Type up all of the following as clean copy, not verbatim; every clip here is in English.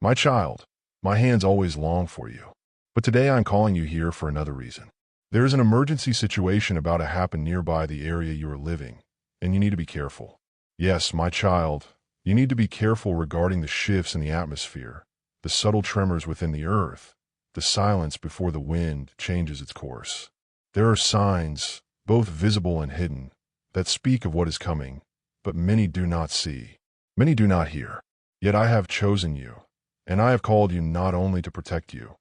My child, my hands always long for you. But today I'm calling you here for another reason. There is an emergency situation about to happen nearby the area you are living, and you need to be careful. Yes, my child, you need to be careful regarding the shifts in the atmosphere, the subtle tremors within the earth, the silence before the wind changes its course. There are signs, both visible and hidden, that speak of what is coming, but many do not see. Many do not hear. Yet I have chosen you, and I have called you not only to protect you,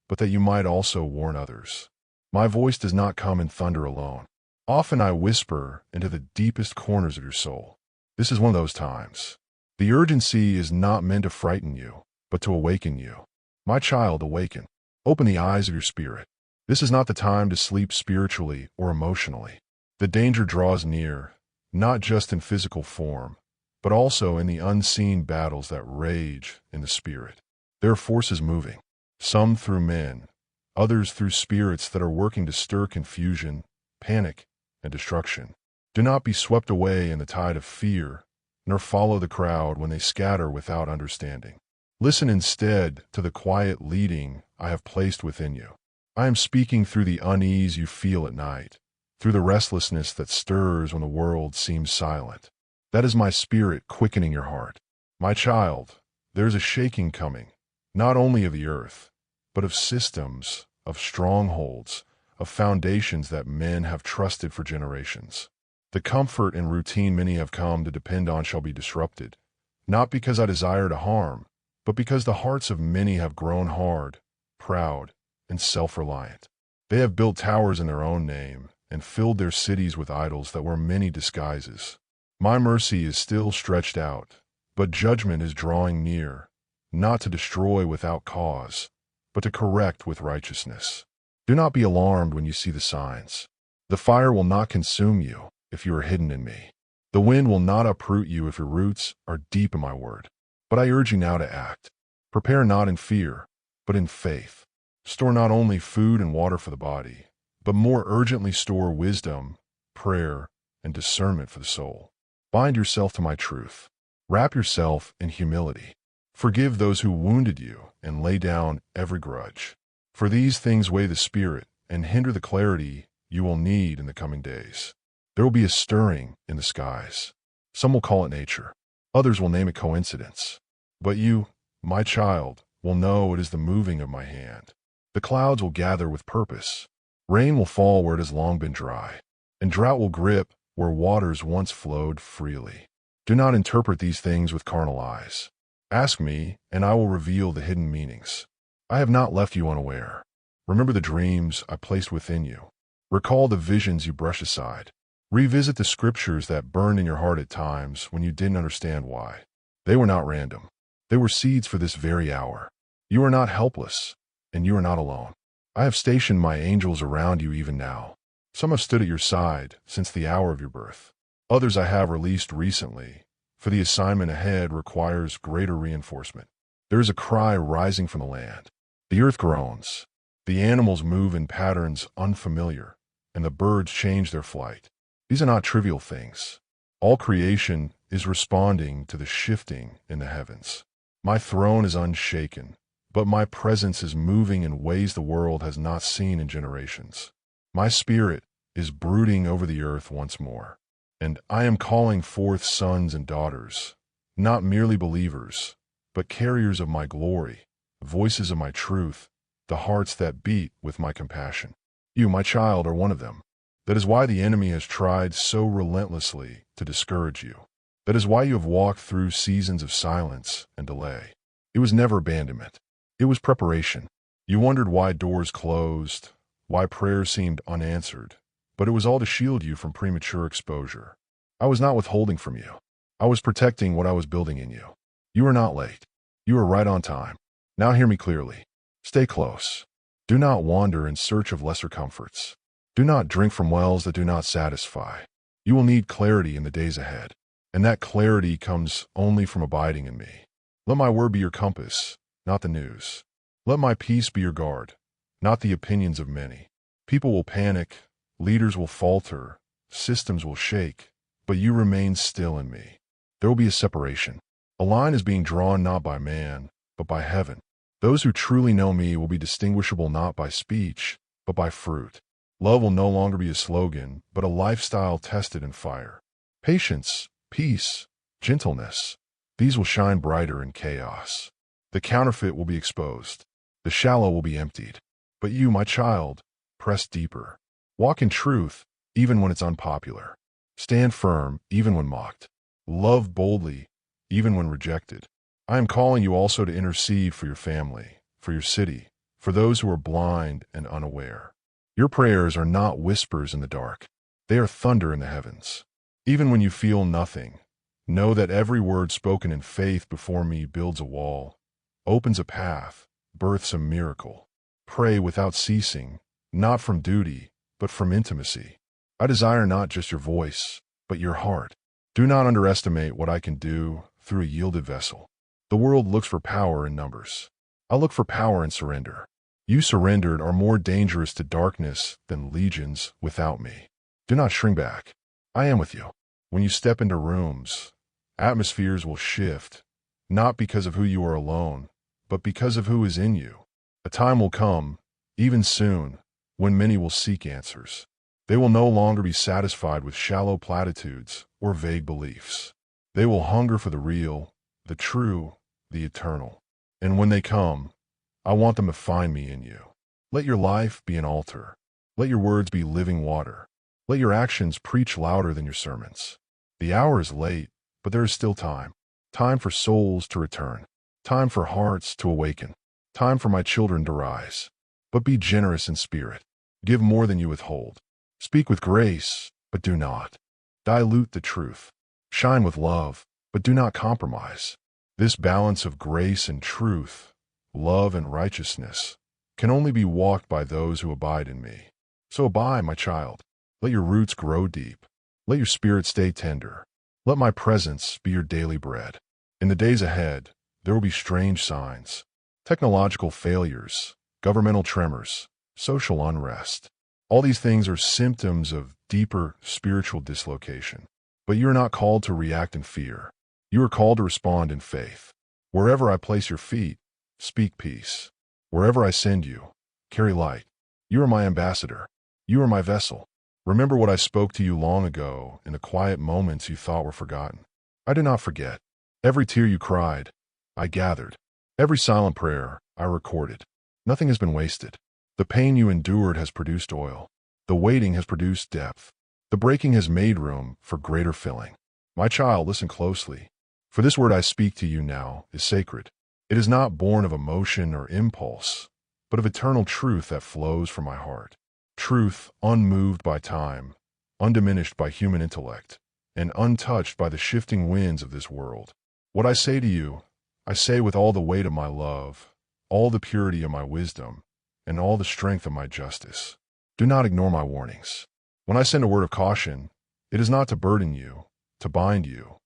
but that you might also warn others. My voice does not come in thunder alone. Often I whisper into the deepest corners of your soul. This is one of those times. The urgency is not meant to frighten you, but to awaken you. My child, awaken. Open the eyes of your spirit. This is not the time to sleep spiritually or emotionally. The danger draws near, not just in physical form, but also in the unseen battles that rage in the spirit. There are forces moving, some through men, others through spirits that are working to stir confusion, panic, and destruction. Do not be swept away in the tide of fear, nor follow the crowd when they scatter without understanding. Listen instead to the quiet leading I have placed within you. I am speaking through the unease you feel at night, through the restlessness that stirs when the world seems silent. That is my spirit quickening your heart. My child, there is a shaking coming, not only of the earth, but of systems, of strongholds, of foundations that men have trusted for generations. The comfort and routine many have come to depend on shall be disrupted, not because I desire to harm, but because the hearts of many have grown hard, proud, and self-reliant. They have built towers in their own name and filled their cities with idols that wear many disguises. My mercy is still stretched out, but judgment is drawing near, not to destroy without cause, but to correct with righteousness. Do not be alarmed when you see the signs. The fire will not consume you if you are hidden in me. The wind will not uproot you if your roots are deep in my word. But I urge you now to act. Prepare not in fear, but in faith. Store not only food and water for the body, but more urgently store wisdom, prayer, and discernment for the soul. Bind yourself to my truth. Wrap yourself in humility. Forgive those who wounded you and lay down every grudge. For these things weigh the spirit and hinder the clarity you will need in the coming days. There will be a stirring in the skies. Some will call it nature. Others will name it coincidence. But you, my child, will know it is the moving of my hand. The clouds will gather with purpose. Rain will fall where it has long been dry, and drought will grip where waters once flowed freely. Do not interpret these things with carnal eyes. Ask me, and I will reveal the hidden meanings. I have not left you unaware. Remember the dreams I placed within you. Recall the visions you brushed aside. Revisit the scriptures that burned in your heart at times when you didn't understand why. They were not random. They were seeds for this very hour. You are not helpless, and you are not alone. I have stationed my angels around you even now. Some have stood at your side since the hour of your birth. Others I have released recently, for the assignment ahead requires greater reinforcement. There is a cry rising from the land. The earth groans. The animals move in patterns unfamiliar, and the birds change their flight. These are not trivial things. All creation is responding to the shifting in the heavens. My throne is unshaken, but my presence is moving in ways the world has not seen in generations. My spirit is brooding over the earth once more, and I am calling forth sons and daughters, not merely believers, but carriers of my glory, voices of my truth, the hearts that beat with my compassion. You, my child, are one of them. That is why the enemy has tried so relentlessly to discourage you. That is why you have walked through seasons of silence and delay. It was never abandonment. It was preparation. You wondered why doors closed, why prayers seemed unanswered, but it was all to shield you from premature exposure. I was not withholding from you. I was protecting what I was building in you. You are not late. You are right on time. Now hear me clearly. Stay close. Do not wander in search of lesser comforts. Do not drink from wells that do not satisfy. You will need clarity in the days ahead, and that clarity comes only from abiding in me. Let my word be your compass, not the news. Let my peace be your guard, not the opinions of many. People will panic, leaders will falter, systems will shake, but you remain still in me. There will be a separation. A line is being drawn not by man, but by heaven. Those who truly know me will be distinguishable not by speech, but by fruit. Love will no longer be a slogan, but a lifestyle tested in fire. Patience, peace, gentleness, these will shine brighter in chaos. The counterfeit will be exposed. The shallow will be emptied. But you, my child, press deeper. Walk in truth, even when it's unpopular. Stand firm, even when mocked. Love boldly, even when rejected. I am calling you also to intercede for your family, for your city, for those who are blind and unaware. Your prayers are not whispers in the dark. They are thunder in the heavens. Even when you feel nothing, know that every word spoken in faith before me builds a wall, opens a path, births a miracle. Pray without ceasing, not from duty, but from intimacy. I desire not just your voice, but your heart. Do not underestimate what I can do through a yielded vessel. The world looks for power in numbers. I look for power in surrender. You surrendered are more dangerous to darkness than legions without me. Do not shrink back. I am with you. When you step into rooms, atmospheres will shift, not because of who you are alone, but because of who is in you. A time will come, even soon, when many will seek answers. They will no longer be satisfied with shallow platitudes or vague beliefs. They will hunger for the real, the true, the eternal. And when they come, I want them to find me in you. Let your life be an altar. Let your words be living water. Let your actions preach louder than your sermons. The hour is late, but there is still time. Time for souls to return. Time for hearts to awaken. Time for my children to rise. But be generous in spirit. Give more than you withhold. Speak with grace, but do not dilute the truth. Shine with love, but do not compromise. This balance of grace and truth, love and righteousness, can only be walked by those who abide in me. So abide, my child. Let your roots grow deep. Let your spirit stay tender. Let my presence be your daily bread. In the days ahead, there will be strange signs. Technological failures, governmental tremors, social unrest. All these things are symptoms of deeper spiritual dislocation. But you are not called to react in fear. You are called to respond in faith. Wherever I place your feet, speak peace. Wherever I send you, carry light. You are my ambassador. You are my vessel. Remember what I spoke to you long ago in the quiet moments you thought were forgotten. I do not forget. Every tear you cried, I gathered. Every silent prayer, I recorded. Nothing has been wasted. The pain you endured has produced oil. The waiting has produced depth. The breaking has made room for greater filling. My child, listen closely. For this word I speak to you now is sacred. It is not born of emotion or impulse, but of eternal truth that flows from my heart. Truth unmoved by time, undiminished by human intellect, and untouched by the shifting winds of this world. What I say to you, I say with all the weight of my love, all the purity of my wisdom, and all the strength of my justice. Do not ignore my warnings. When I send a word of caution, it is not to burden you, to bind you,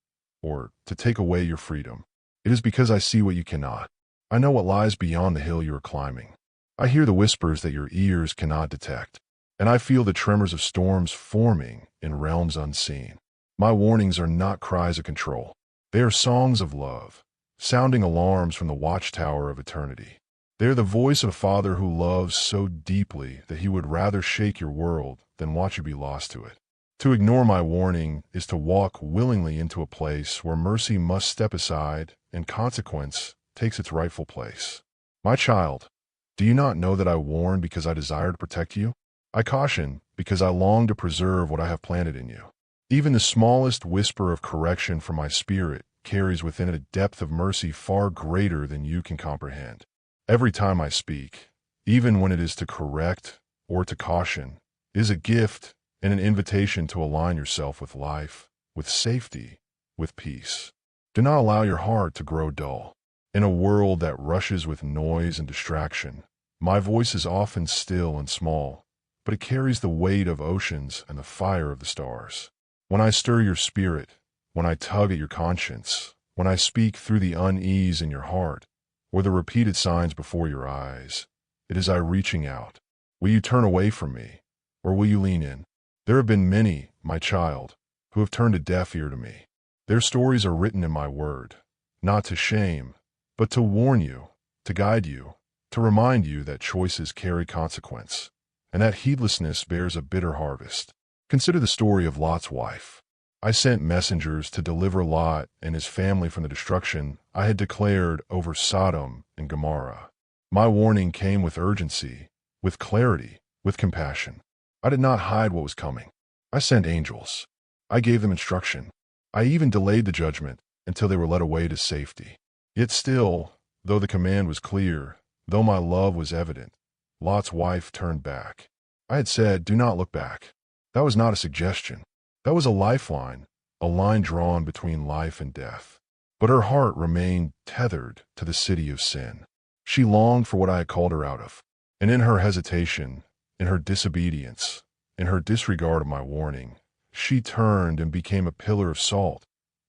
or to take away your freedom. It is because I see what you cannot. I know what lies beyond the hill you are climbing. I hear the whispers that your ears cannot detect, and I feel the tremors of storms forming in realms unseen. My warnings are not cries of control. They are songs of love, sounding alarms from the watchtower of eternity. They are the voice of a father who loves so deeply that he would rather shake your world than watch you be lost to it. To ignore my warning is to walk willingly into a place where mercy must step aside and consequence takes its rightful place. My child, do you not know that I warn because I desire to protect you? I caution because I long to preserve what I have planted in you. Even the smallest whisper of correction from my spirit carries within it a depth of mercy far greater than you can comprehend. Every time I speak, even when it is to correct or to caution, is a gift and an invitation to align yourself with life, with safety, with peace. Do not allow your heart to grow dull. In a world that rushes with noise and distraction, my voice is often still and small, but it carries the weight of oceans and the fire of the stars. When I stir your spirit, when I tug at your conscience, when I speak through the unease in your heart, or the repeated signs before your eyes, it is I reaching out. Will you turn away from me, or will you lean in? There have been many, my child, who have turned a deaf ear to me. Their stories are written in my word, not to shame, but to warn you, to guide you, to remind you that choices carry consequence, and that heedlessness bears a bitter harvest. Consider the story of Lot's wife. I sent messengers to deliver Lot and his family from the destruction I had declared over Sodom and Gomorrah. My warning came with urgency, with clarity, with compassion. I did not hide what was coming. I sent angels. I gave them instruction. I even delayed the judgment until they were led away to safety. Yet still, though the command was clear, though my love was evident, Lot's wife turned back. I had said, "Do not look back." That was not a suggestion. That was a lifeline, a line drawn between life and death. But her heart remained tethered to the city of sin. She longed for what I had called her out of. And in her hesitation, in her disobedience, in her disregard of my warning, she turned and became a pillar of salt,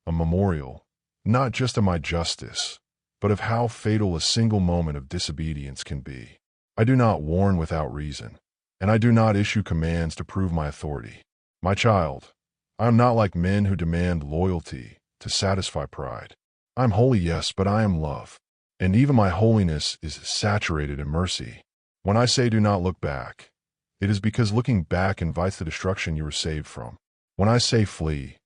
a memorial, not just of my justice, but of how fatal a single moment of disobedience can be. I do not warn without reason, and I do not issue commands to prove my authority. My child, I am not like men who demand loyalty to satisfy pride. I am holy, yes, but I am love, and even my holiness is saturated in mercy. When I say do not look back, it is because looking back invites the destruction you were saved from. When I say flee,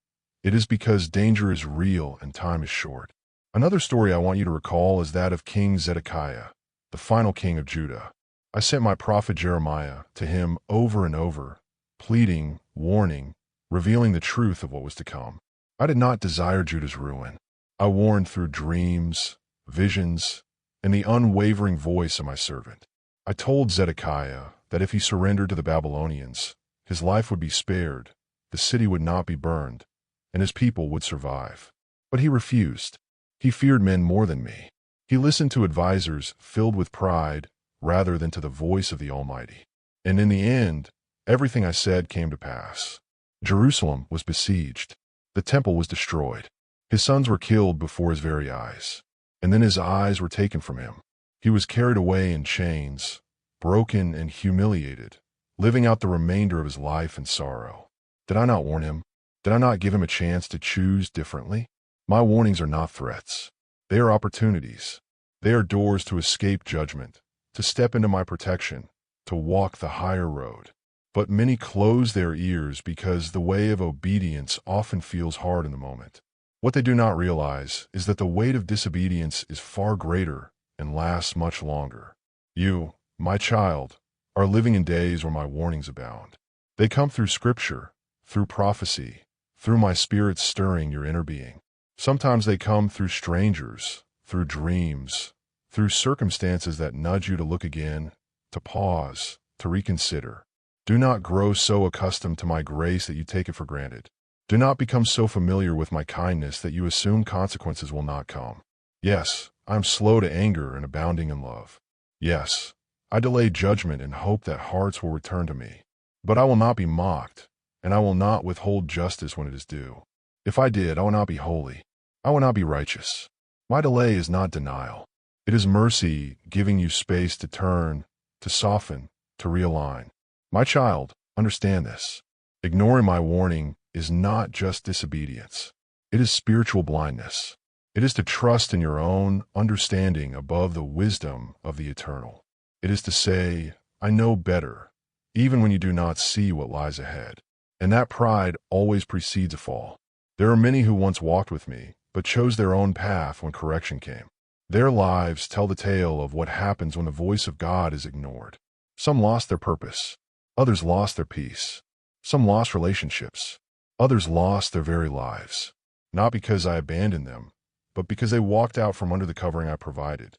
it is because danger is real and time is short. Another story I want you to recall is that of King Zedekiah, the final king of Judah. I sent my prophet Jeremiah to him over and over, pleading, warning, revealing the truth of what was to come. I did not desire Judah's ruin. I warned through dreams, visions, and the unwavering voice of my servant. I told Zedekiah that if he surrendered to the Babylonians, his life would be spared, the city would not be burned, and his people would survive. But he refused. He feared men more than me. He listened to advisors filled with pride rather than to the voice of the Almighty. And in the end, everything I said came to pass. Jerusalem was besieged. The temple was destroyed. His sons were killed before his very eyes. And then his eyes were taken from him. He was carried away in chains, broken and humiliated, living out the remainder of his life in sorrow. Did I not warn him? Did I not give him a chance to choose differently? My warnings are not threats. They are opportunities. They are doors to escape judgment, to step into my protection, to walk the higher road. But many close their ears because the way of obedience often feels hard in the moment. What they do not realize is that the weight of disobedience is far greater and lasts much longer. You, my child, are living in days where my warnings abound. They come through scripture, through prophecy, through my spirit stirring your inner being. Sometimes they come through strangers, through dreams, through circumstances that nudge you to look again, to pause, to reconsider. Do not grow so accustomed to my grace that you take it for granted. Do not become so familiar with my kindness that you assume consequences will not come. Yes, I am slow to anger and abounding in love. Yes, I delay judgment and hope that hearts will return to me. But I will not be mocked, and I will not withhold justice when it is due. If I did, I will not be holy. I will not be righteous. My delay is not denial. It is mercy giving you space to turn, to soften, to realign. My child, understand this. Ignoring my warning is not just disobedience. It is spiritual blindness. It is to trust in your own understanding above the wisdom of the eternal. It is to say, I know better, even when you do not see what lies ahead. And that pride always precedes a fall. There are many who once walked with me, but chose their own path when correction came. Their lives tell the tale of what happens when the voice of God is ignored. Some lost their purpose. Others lost their peace. Some lost relationships. Others lost their very lives. Not because I abandoned them, but because they walked out from under the covering I provided.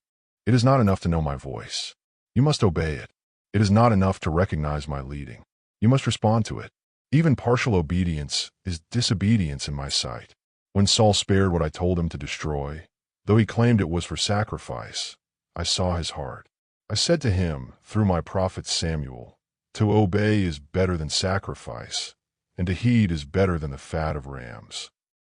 It is not enough to know my voice. You must obey it. It is not enough to recognize my leading. You must respond to it. Even partial obedience is disobedience in my sight. When Saul spared what I told him to destroy, though he claimed it was for sacrifice, I saw his heart. I said to him, through my prophet Samuel, to obey is better than sacrifice, and to heed is better than the fat of rams.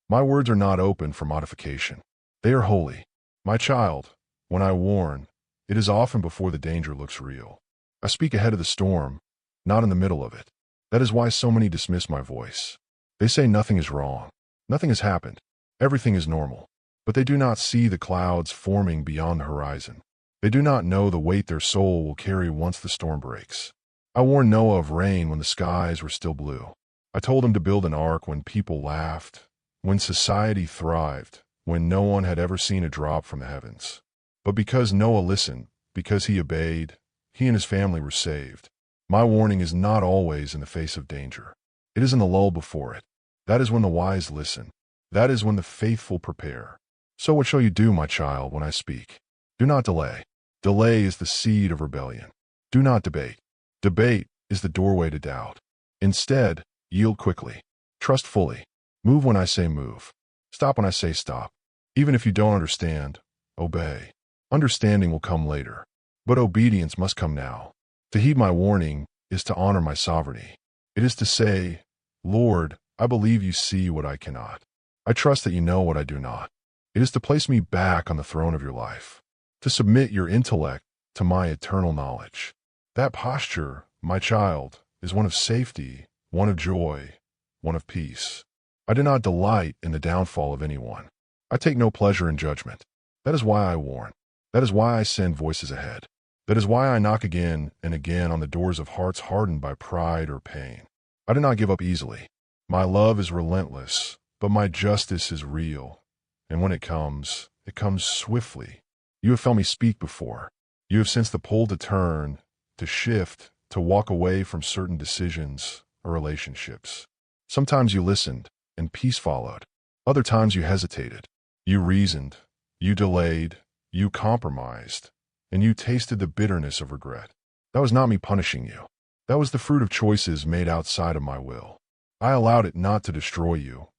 My words are not open for modification. They are holy. My child, when I warn, it is often before the danger looks real. I speak ahead of the storm, not in the middle of it. That is why so many dismiss my voice. They say nothing is wrong. Nothing has happened. Everything is normal. but they do not see the clouds forming beyond the horizon. They do not know the weight their soul will carry once the storm breaks. I warned Noah of rain when the skies were still blue. I told him to build an ark when people laughed, when society thrived, when no one had ever seen a drop from the heavens. But because Noah listened, because he obeyed, he and his family were saved. My warning is not always in the face of danger. It is in the lull before it. That is when the wise listen. That is when the faithful prepare. So what shall you do, my child, when I speak? Do not delay. Delay is the seed of rebellion. Do not debate. Debate is the doorway to doubt. Instead, yield quickly. Trust fully. Move when I say move. Stop when I say stop. Even if you don't understand, obey. Understanding will come later, but obedience must come now. To heed my warning is to honor my sovereignty. It is to say, Lord, I believe you see what I cannot. I trust that you know what I do not. It is to place me back on the throne of your life, to submit your intellect to my eternal knowledge. That posture, my child, is one of safety, one of joy, one of peace. I do not delight in the downfall of anyone. I take no pleasure in judgment. That is why I warn. That is why I send voices ahead. That is why I knock again and again on the doors of hearts hardened by pride or pain. I do not give up easily. My love is relentless, but my justice is real. And when it comes swiftly. You have felt me speak before. You have sensed the pull to turn, to shift, to walk away from certain decisions or relationships. Sometimes you listened, and peace followed. Other times you hesitated. You reasoned. You delayed. You compromised. And you tasted the bitterness of regret. That was not me punishing you. That was the fruit of choices made outside of my will. I allowed it not to destroy you,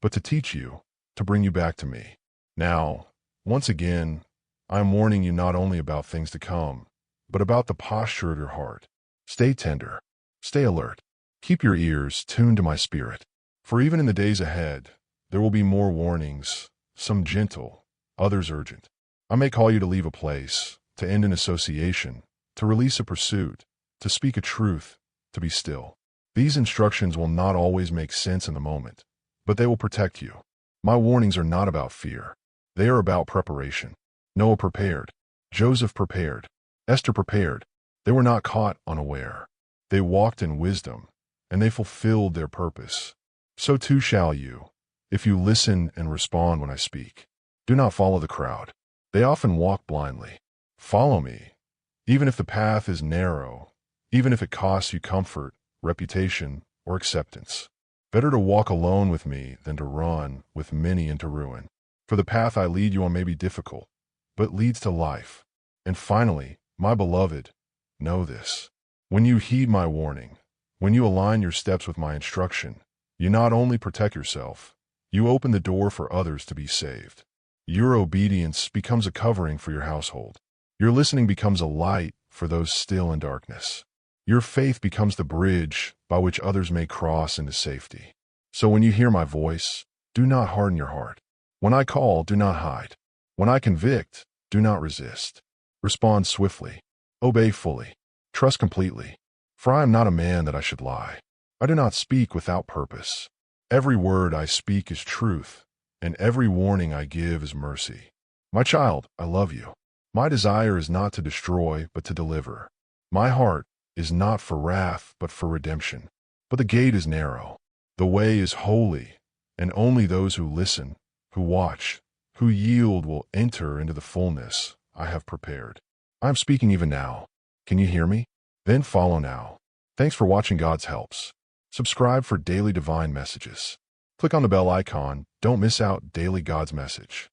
but to teach you, to bring you back to me. Now, once again, I am warning you not only about things to come, but about the posture of your heart. Stay tender. Stay alert. Keep your ears tuned to my spirit. For even in the days ahead, there will be more warnings, some gentle, others urgent. I may call you to leave a place, to end an association, to release a pursuit, to speak a truth, to be still. These instructions will not always make sense in the moment, but they will protect you. My warnings are not about fear. They are about preparation. Noah prepared. Joseph prepared. Esther prepared. They were not caught unaware. They walked in wisdom, and they fulfilled their purpose. So too shall you, if you listen and respond when I speak. Do not follow the crowd. They often walk blindly. Follow me, even if the path is narrow, even if it costs you comfort, reputation, or acceptance. Better to walk alone with me than to run with many into ruin. For the path I lead you on may be difficult, but leads to life. And finally, my beloved, know this. When you heed my warning, when you align your steps with my instruction, you not only protect yourself, you open the door for others to be saved. Your obedience becomes a covering for your household. Your listening becomes a light for those still in darkness. Your faith becomes the bridge by which others may cross into safety. So when you hear my voice, do not harden your heart. When I call, do not hide. When I convict, do not resist. Respond swiftly. Obey fully. Trust completely. For I am not a man that I should lie. I do not speak without purpose. Every word I speak is truth, and every warning I give is mercy. My child, I love you. My desire is not to destroy, but to deliver. My heart is not for wrath, but for redemption. But the gate is narrow. The way is holy, and only those who listen, who watch, who yield will enter into the fullness I have prepared. I am speaking even now. Can you hear me? Then follow now. Thanks for watching God's Helps. Subscribe for daily divine messages. Click on the bell icon. Don't miss out daily God's message.